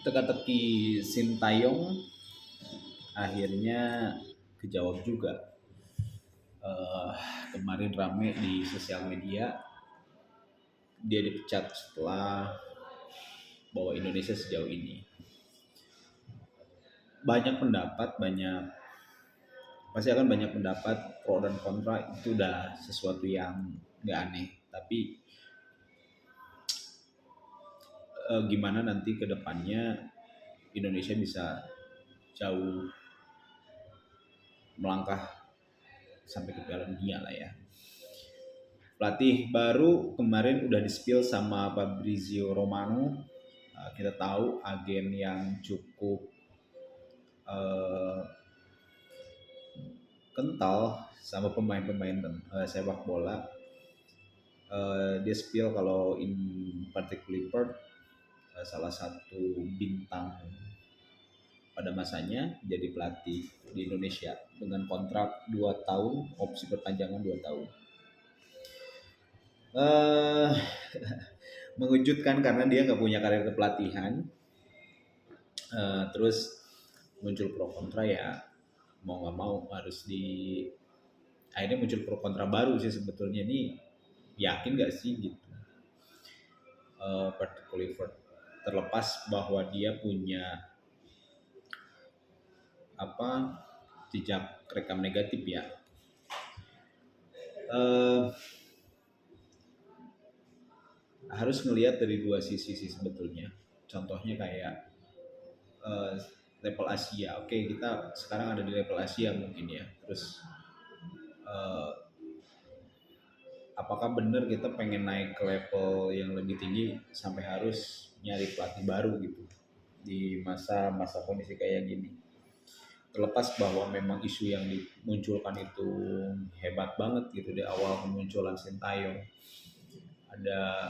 Teka-teki Sintayong akhirnya kejawab juga. Eh, Kemarin rame di sosial media, dia dipecat setelah bawa Indonesia sejauh ini. Banyak pendapat, pasti akan banyak pendapat pro dan kontra, itu udah sesuatu yang nggak aneh. Tapi gimana nanti ke depannya Indonesia bisa jauh melangkah sampai ke Piala Dunia lah ya. Pelatih baru kemarin udah di-spill sama Fabrizio Romano. Kita tahu agen yang cukup uh, kental sama pemain-pemain sepak bola. Dia spill kalau in particular salah satu bintang pada masanya jadi pelatih di Indonesia dengan kontrak 2 tahun, opsi perpanjangan 2 tahun. Uh, Mengejutkan karena dia nggak punya karir kepelatihan. Terus muncul pro kontra ya, mau nggak mau harus akhirnya muncul pro kontra baru sih sebetulnya. Ini yakin nggak sih gitu, Patrick Kluivert, terlepas bahwa dia punya jejak rekam negatif ya. Harus ngelihat dari dua sisi sih sebetulnya. Contohnya kayak level Asia. Oke, kita sekarang ada di level Asia mungkin ya. Terus apakah benar kita pengen naik ke level yang lebih tinggi sampai harus nyari pelatih baru gitu di masa-masa kondisi kayak gini? Terlepas bahwa memang isu yang dimunculkan itu hebat banget gitu di awal kemunculan Sintayong. Ada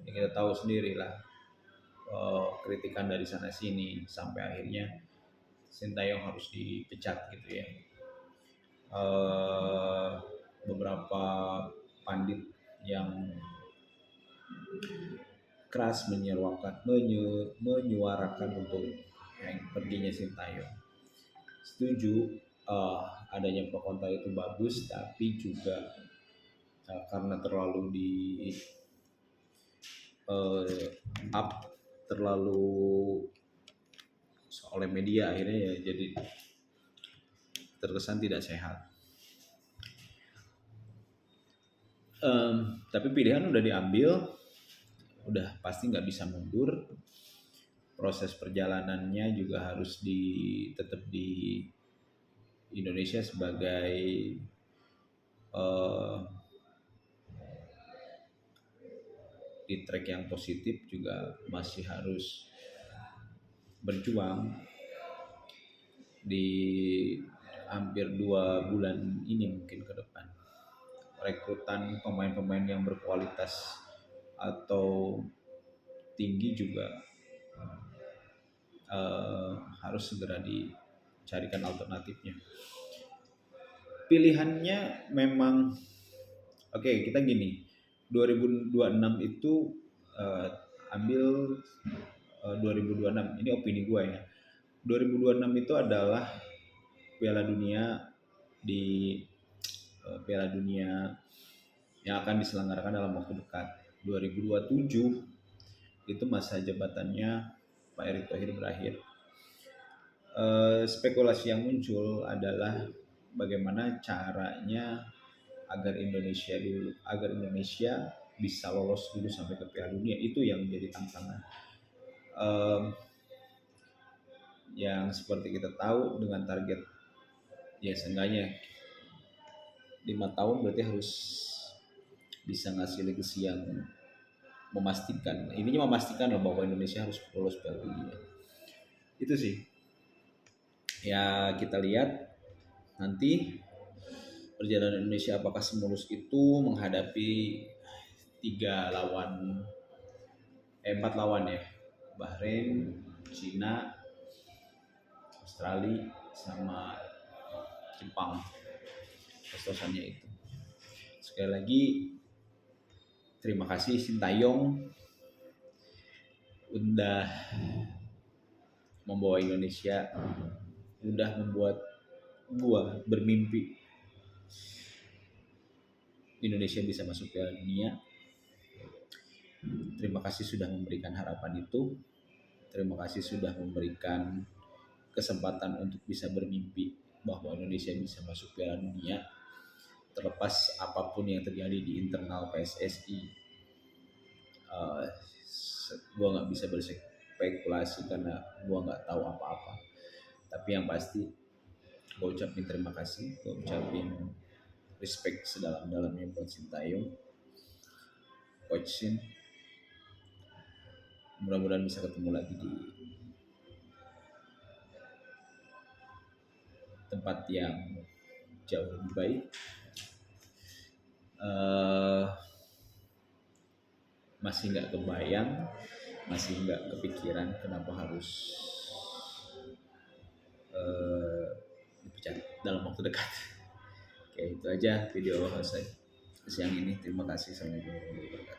yang kita tahu sendiri lah, kritikan dari sana sini sampai akhirnya Sintayong harus dipecat gitu ya. Beberapa pandit yang keras menyuarakan untuk perginya Sintayong. Setuju, adanya pro kontra itu bagus, tapi juga karena terlalu di up terlalu oleh media, akhirnya ya jadi terkesan tidak sehat. Tapi pilihan udah diambil, udah pasti nggak bisa mundur. Proses perjalanannya juga harus tetap di Indonesia sebagai di track yang positif, juga masih harus berjuang di hampir 2 bulan ini mungkin ke depan. Rekrutan pemain-pemain yang berkualitas atau tinggi juga harus segera dicarikan alternatifnya. Pilihannya memang oke, kita gini, 2026 itu ambil 2026, ini opini gue ya. 2026 itu adalah Piala Dunia Piala Dunia yang akan diselenggarakan dalam waktu dekat. 2027 itu masa jabatannya Pak Erick Thohir berakhir. Spekulasi yang muncul adalah bagaimana caranya agar Indonesia bisa lolos dulu sampai ke Piala Dunia. Itu yang menjadi tantangan. Yang seperti kita tahu dengan target ya seenggaknya 5 tahun berarti harus bisa ngasih legacy yang memastikan. Ininya memastikan loh bahwa Indonesia harus lolos Piala Dunia. Itu sih. Ya kita lihat nanti perjalanan Indonesia apakah semulus itu menghadapi 4 lawan ya. Bahrain, Cina, Australia sama Jepang. Kestosannya itu. Sekali lagi terima kasih Sintayong udah membawa Indonesia, udah membuat gua bermimpi Indonesia bisa masuk Piala Dunia. Terima kasih sudah memberikan harapan itu. Terima kasih sudah memberikan kesempatan untuk bisa bermimpi bahwa Indonesia bisa masuk Piala Dunia. Terlepas apapun yang terjadi di internal PSSI, gue nggak bisa berspekulasi karena gue nggak tahu apa-apa. Tapi yang pasti gue ucapin terima kasih, gue ucapin respect sedalam-dalamnya buat Sintayong, Coach Shin. Mudah-mudahan bisa ketemu lagi di tempat yang jauh lebih baik. Masih nggak kebayang, masih nggak kepikiran kenapa harus dipecat dalam waktu dekat. Oke, itu aja video saya siang ini. Terima kasih. Assalamualaikum warahmatullahi wabarakatuh.